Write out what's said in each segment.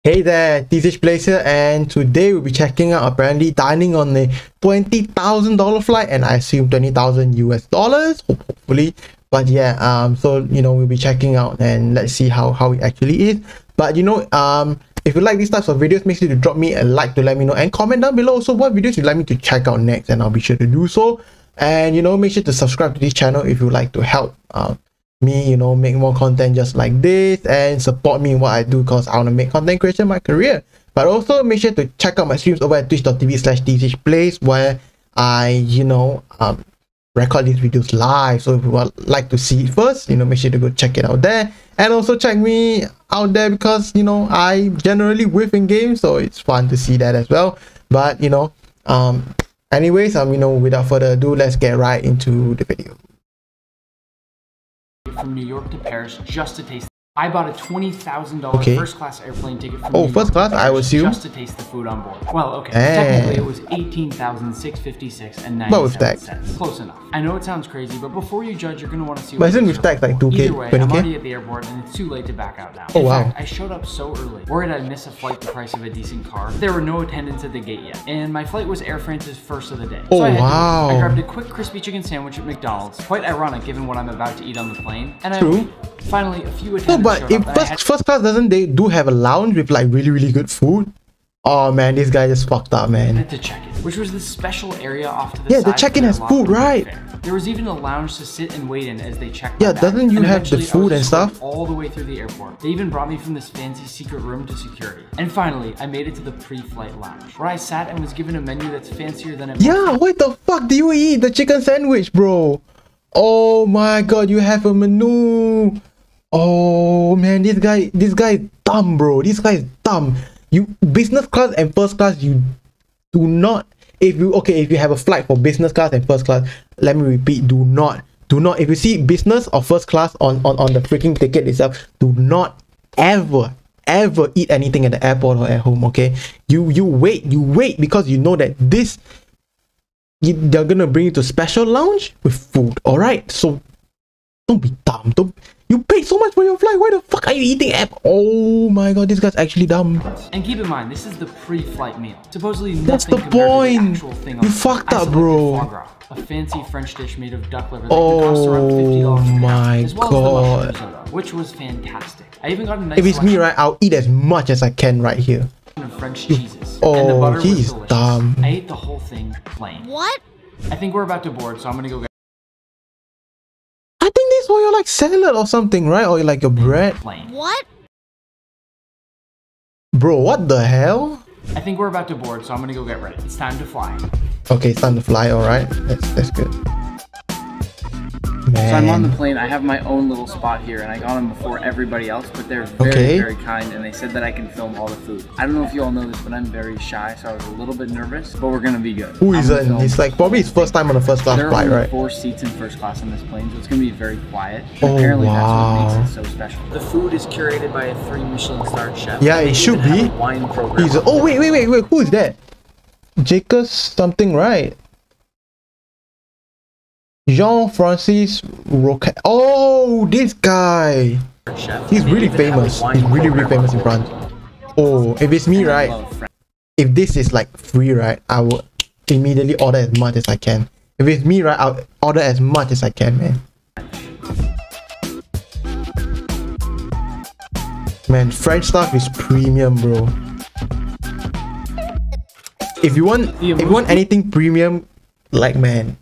Hey there, TCH Place here, and today we'll be checking out apparently dining on a $20,000 flight, and I assume 20,000 US dollars, hopefully. But yeah, so we'll be checking out and let's see how it actually is. But if you like these types of videos, make sure to drop me a like to let me know, and comment down below also what videos you'd like me to check out next, and I'll be sure to do so. And make sure to subscribe to this channel if you like to help me make more content just like this and support me in what I do, because I want to make content creation my career. But also make sure to check out my streams over at twitch.tv/tchplays, where I record these videos live. So if you would like to see it first, make sure to go check it out there, and also check me out there because I generally whiff in games, so it's fun to see that as well. But anyways, without further ado, let's get right into the video. From New York to Paris just to taste. I bought a $20,000 first class airplane ticket from New York first class, I assume, just to taste the food on board. Well, okay, technically it was $18,656.97. Close enough. I know it sounds crazy, but before you judge, you're gonna want to see. But isn't with tax like 2K? Either way, 20K? I'm already at the airport, and it's too late to back out now. In fact, I showed up so early, worried I'd miss a flight the price of a decent car. There were no attendants at the gate yet, and my flight was Air France's first of the day. So I grabbed a quick crispy chicken sandwich at McDonald's. Quite ironic given what I'm about to eat on the plane. And finally, a few attendants showed up. But first class, doesn't they do have a lounge with like really good food? Oh man, this guy just fucked up, man. To check-in, which was this special area off to the side. Yeah, the check-in has food, right? There was even a lounge to sit and wait in as they checked. Yeah, doesn't you have the food and stuff? All the way through the airport. They even brought me from this fancy secret room to security. And finally, I made it to the pre-flight lounge, where I sat and was given a menu that's fancier than it was. Yeah, what the fuck do you eat? The chicken sandwich, bro. Oh my god, you have a menu. Oh man, this guy is dumb, bro. This guy is dumb. You business class and first class, you do not. If you have a flight for business class and first class, let me repeat, do not. If you see business or first class on the freaking ticket itself, do not ever eat anything at the airport or at home. Okay, you wait because you know that they're gonna bring you to special lounge with food. All right, so don't be dumb. You paid so much for your flight. Why the fuck are you eating app? Oh my god, this guy's actually dumb. And keep in mind, this is the pre-flight meal. Supposedly that's nothing the point. To the actual thing you fucked up, bro. Foie gras, a fancy French dish made of duck liver that cost around $50 Oh my as well god. As the mushroom soda, which was fantastic. I even got a nice. If it's me, right, I'll eat as much as I can right here. Of French cheeses. And the butter he's was delicious. dumb. I ate the whole thing plain. What? I think we're about to board, so I'm gonna go get. I think this for your like salad or something, right? Or like your bread. Plain. What? Bro, what the hell? I think we're about to board, so I'm gonna go get ready. It's time to fly. Okay, it's time to fly. All right, that's good. Man. So I'm on the plane. I have my own little spot here, and I got them before everybody else, but they're very kind, and they said that I can film all the food. I don't know if you all know this, but I'm very shy, so I was a little bit nervous, but we're gonna be good. Who isn't? It's like probably his first time on a first class flight, right? There are 4 seats in first class on this plane, so it's gonna be very quiet. Apparently that's what makes it so special. The food is curated by a 3 Michelin-starred chef. Yeah, it should be. Wine program. Oh wait, who is that? Jacques something, right? Jean-Francis Roquette. Oh, this guy. He's really famous. He's really famous in France. Oh, if it's me, right? If this is like free, right? I would immediately order as much as I can. If it's me, right? I'll order as much as I can, man. Man, French stuff is premium, bro. If you want anything premium, like man.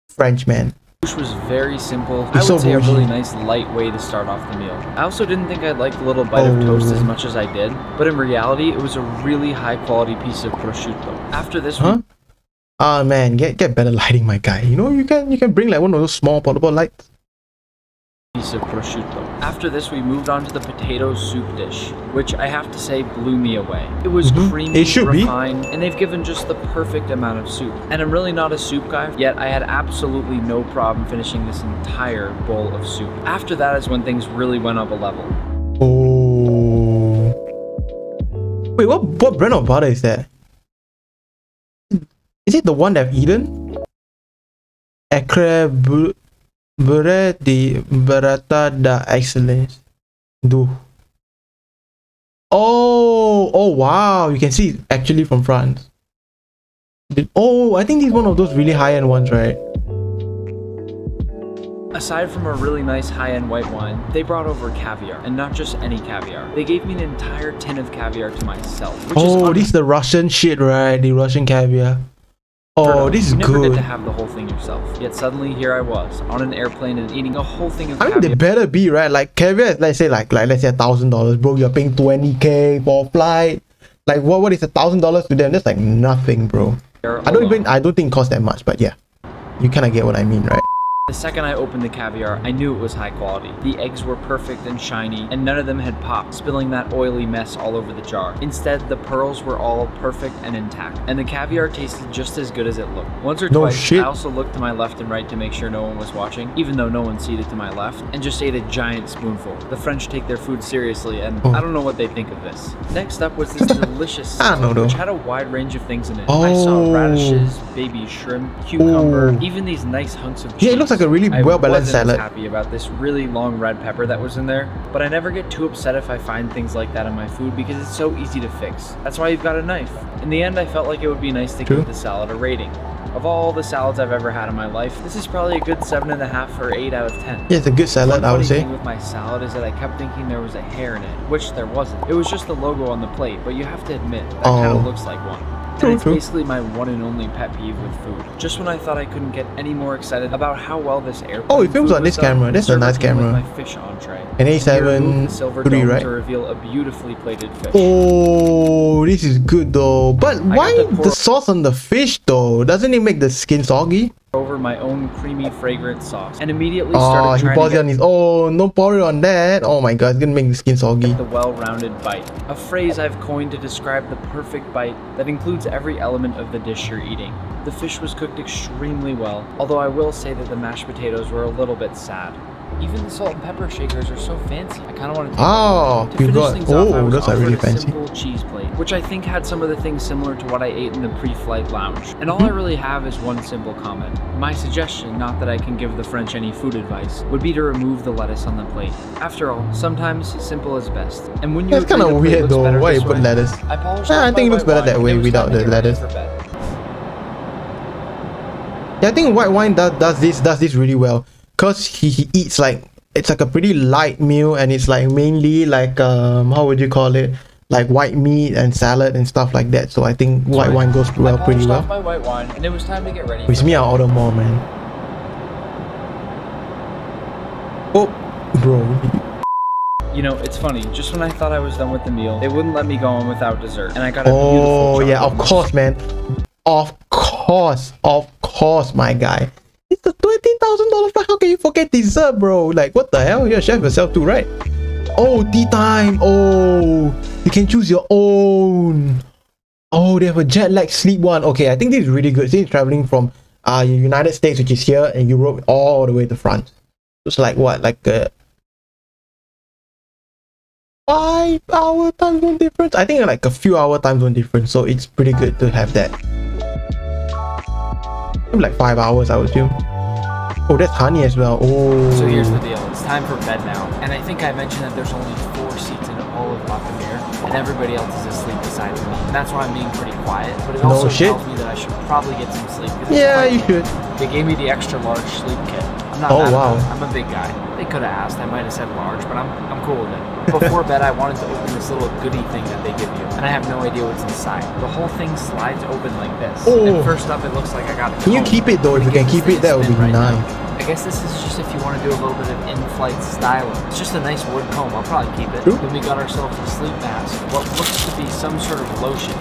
French, man. Which was very simple. I would say a really nice light way to start off the meal. I also didn't think I'd like the little bite of toast as much as I did, but in reality, it was a really high quality piece of prosciutto. After this man, get better lighting, my guy. You can bring like one of those small portable lights. Piece of prosciutto. After this, we moved on to the potato soup dish, which I have to say blew me away. It was creamy, refined, and they've given just the perfect amount of soup. And I'm really not a soup guy, yet I had absolutely no problem finishing this entire bowl of soup. After that is when things really went up a level. Oh. Wait, what brand of butter is that? Is it the one that I've eaten? Ecre Beurre de Burrata d'Excellence. Do. Oh, oh wow, you can see it's actually from France. Oh, I think this is one of those really high-end ones, right? Aside from a really nice high-end white wine, they brought over caviar, and not just any caviar. They gave me an entire tin of caviar to myself. Oh, this is the Russian shit, right? The Russian caviar. Oh, this is good. You never get good. to have the whole thing yourself. Yet suddenly here I was on an airplane and eating a whole thing of caviar. I mean, they better be, right? Like caviar is, let's say $1,000, bro. You're paying 20K for a flight. Like what is $1,000 to them? That's like nothing, bro. I don't think it costs that much, but yeah, you kind of get what I mean, right? The second I opened the caviar, I knew it was high quality. The eggs were perfect and shiny, and none of them had popped, spilling that oily mess all over the jar. Instead, the pearls were all perfect and intact, and the caviar tasted just as good as it looked. Once or twice, I also looked to my left and right to make sure no one was watching, even though no one seated to my left, and just ate a giant spoonful. The French take their food seriously, and I don't know what they think of this. Next up was this delicious salad, which had a wide range of things in it. I saw radishes, baby shrimp, cucumber, even these nice hunks of cheese. Yeah, it looks like a really well-balanced salad. I wasn't happy about this really long red pepper that was in there, but I never get too upset if I find things like that in my food because it's so easy to fix. That's why you've got a knife. In the end, I felt like it would be nice to give the salad a rating. Of all the salads I've ever had in my life, this is probably a good 7.5 or 8 out of 10. Yeah, it's a good salad, I would say. The thing with my salad is that I kept thinking there was a hair in it, which there wasn't. It was just the logo on the plate, but you have to admit, that kind of looks like one. And it's basically my one and only pet peeve with food. Just when I thought I couldn't get any more excited about how well this airplane Oh, it films on this camera. That's a nice camera. My fish entree. An A7 III, right? To reveal a beautifully plated fish. Oh, this is good though. But why the sauce on the fish though? Doesn't it make the skin soggy? Over my own creamy fragrant sauce and immediately started trying he pours it on his don't pour it on that. Oh my god, it's gonna make the skin soggy. The well-rounded bite, a phrase I've coined to describe the perfect bite that includes every element of the dish you're eating. The fish was cooked extremely well, although I will say that the mashed potatoes were a little bit sad. Even the salt and pepper shakers are so fancy. I kind of want to take those are really fancy. Simple cheese plate, which I think had some of the things similar to what I ate in the pre-flight lounge. And all I really have is one simple comment. My suggestion, not that I can give the French any food advice, would be to remove the lettuce on the plate. After all, sometimes simple is best. And when you that's kind of weird though. Why you put lettuce? I think it looks better that way without the lettuce. Yeah, I think white wine does this really well. Cause he eats like it's like a pretty light meal and it's like mainly like how would you call it, like white meat and salad and stuff like that. So I think white wine goes pretty well. My white wine and it was time to get ready. With me, I'll order more, man. Oh, bro. You know, it's funny. Just when I thought I was done with the meal, they wouldn't let me go on without dessert, and I got a beautiful chocolate. Yeah, of course, man. Of course, my guy. It's a $20,000 flight. How can you forget dessert, bro? Like, what the hell? You're a chef yourself too, right? Oh, tea time. Oh, you can choose your own. Oh, they have a jet lag sleep one. Okay, I think this is really good. Since traveling from United States, which is here, and Europe, all the way to France. It's like what? Like a 5-hour time zone difference? I think like a few hour time zone difference. So it's pretty good to have that. Like 5 hours, I would assume. Oh, that's honey as well. Oh. So here's the deal. It's time for bed now. And I think I mentioned that there's only 4 seats in all of Opman, and everybody else is asleep besides me. And that's why I'm being pretty quiet. But it also tells me that I should probably get some sleep. Yeah, you should. They gave me the extra large sleep kit. I'm not I'm a big guy. They could have asked. I might have said large, but I'm cool with it. Before bed, I wanted to open this little goodie thing that they give you, and I have no idea what's inside. The whole thing slides open like this. Oh. And first up, it looks like I got it. Can you keep it though? If you can keep it, that would be nice. I guess this is just if you want to do a little bit of in-flight styling. It's just a nice wood comb. I'll probably keep it. Then we got ourselves a sleep mask. What looks to be some sort of lotion.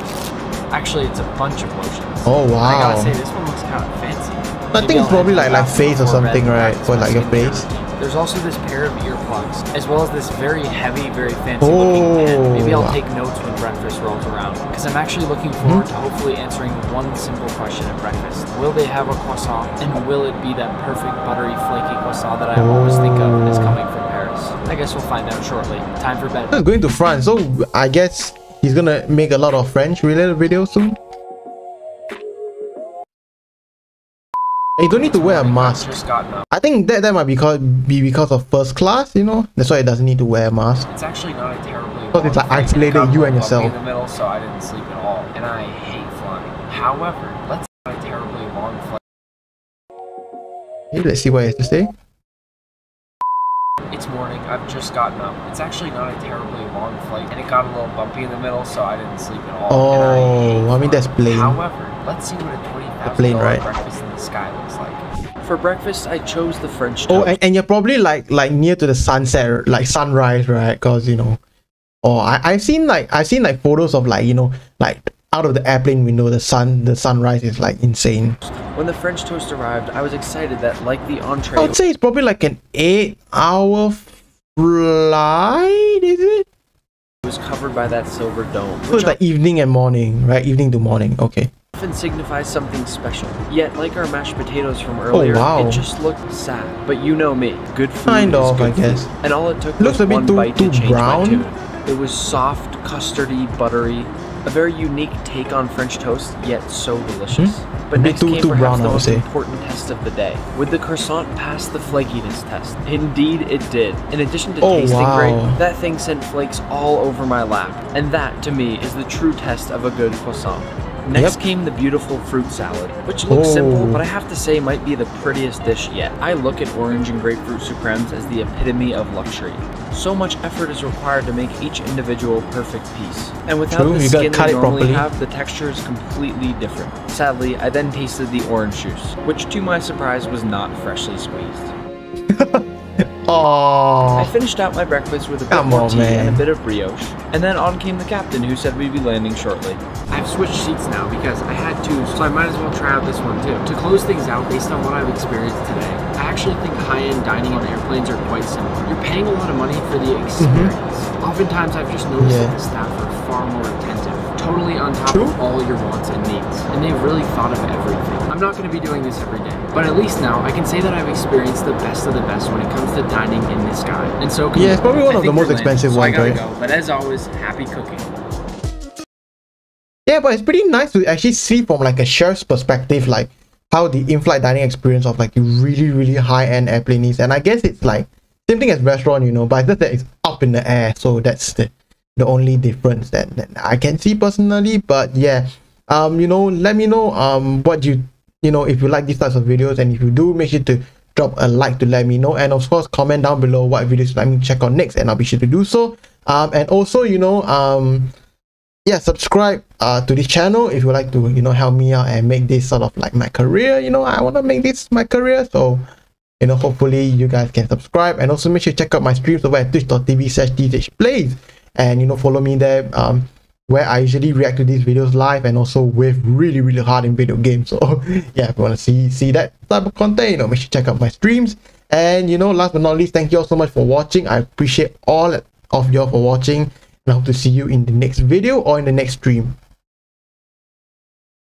Actually, it's a bunch of lotions. Oh wow! I gotta say, this one looks kind of fancy. I think it's probably like face or something, right? For like your face. There's also this pair of earplugs, as well as this very heavy, very fancy looking pen. Maybe I'll take notes when breakfast rolls around, because I'm actually looking forward to hopefully answering one simple question at breakfast. Will they have a croissant, and will it be that perfect buttery, flaky croissant that I always think of as coming from Paris? I guess we'll find out shortly. Time for bed. Going to France, so I guess he's gonna make a lot of French-related videos soon. You don't need to wear a mask. I think that might be because of first class, you know? That's why it doesn't need to wear a mask. It's actually not a terribly Because it's like isolated you and yourself. In the middle, so I didn't sleep at all, and I hate flying. However, let's have a terribly long flight. Okay, let's see what it has to say. It's morning, I've just gotten up. It's actually not a terribly long flight, and it got a little bumpy in the middle, so I didn't sleep at all. Oh, I mean that's plain. However, let's see what a $20,000 breakfast in the sky looks like. For breakfast, I chose the French toast. Oh, and you're probably like near to the sunset, like sunrise, right? Because you know, I've seen like photos of like, you know, like out of the airplane window, the sunrise is like insane. When the French toast arrived, I was excited that, like the entree, I would say it's probably like an 8-hour flight, is it? It was covered by that silver dome. So it's like evening and morning, right? Evening to morning, okay. Often signifies something special. Yet, like our mashed potatoes from earlier, it just looked sad. But you know me, good food kind of, good I guess. Food. And all it took looks was a bit one too bite to change brown. my tune. It was soft, custardy, buttery, a very unique take on French toast, yet so delicious. But next came perhaps the most important test of the day. Would the croissant pass the flakiness test? Indeed it did. In addition to tasting great, that thing sent flakes all over my lap. And that, to me, is the true test of a good croissant. Next came the beautiful fruit salad, which looks simple, but I have to say might be the prettiest dish yet. I look at orange and grapefruit supremes as the epitome of luxury. So much effort is required to make each individual perfect piece. And without the skin they normally have, the texture is completely different. Sadly, I then tasted the orange juice, which to my surprise was not freshly squeezed. I finished out my breakfast with a bit more tea and a bit of brioche, and then on came the captain who said we'd be landing shortly. I've switched seats now because I had to, so I might as well try out this one too. To close things out, based on what I've experienced today, I actually think high-end dining on airplanes are quite similar. You're paying a lot of money for the experience. Oftentimes I've just noticed that the staff are far more attentive, totally on top of all your wants and needs, and they've really thought of everything. I'm not going to be doing this every day, but at least now I can say that I've experienced the best of the best when it comes to dining in the sky. And so it's probably one of the most expensive ones, right? But as always, happy cooking. Yeah, but it's pretty nice to actually see from like a chef's perspective, like how the in-flight dining experience of like the really high-end airplane is. And I guess it's like same thing as restaurant, you know, but it's just that it's up in the air, so that's the only difference that I can see personally. But yeah, you know, let me know what you know, if you like these types of videos, and if you do, make sure to drop a like to let me know, and of course comment down below what videos you'd like me to check on next, and I'll be sure to do so. And also, you know, yeah, subscribe to this channel if you like to, you know, help me out and make this sort of like my career. You know, I want to make this my career, so you know, hopefully you guys can subscribe, and also make sure to check out my streams over at twitch.tv/THPlays, and you know, follow me there, where I usually react to these videos live, and also with really hard in video games. So yeah, if you want to see that type of content, you know, make sure to check out my streams. And you know, last but not least, thank you all so much for watching. I appreciate all of y'all for watching, and I hope to see you in the next video or in the next stream.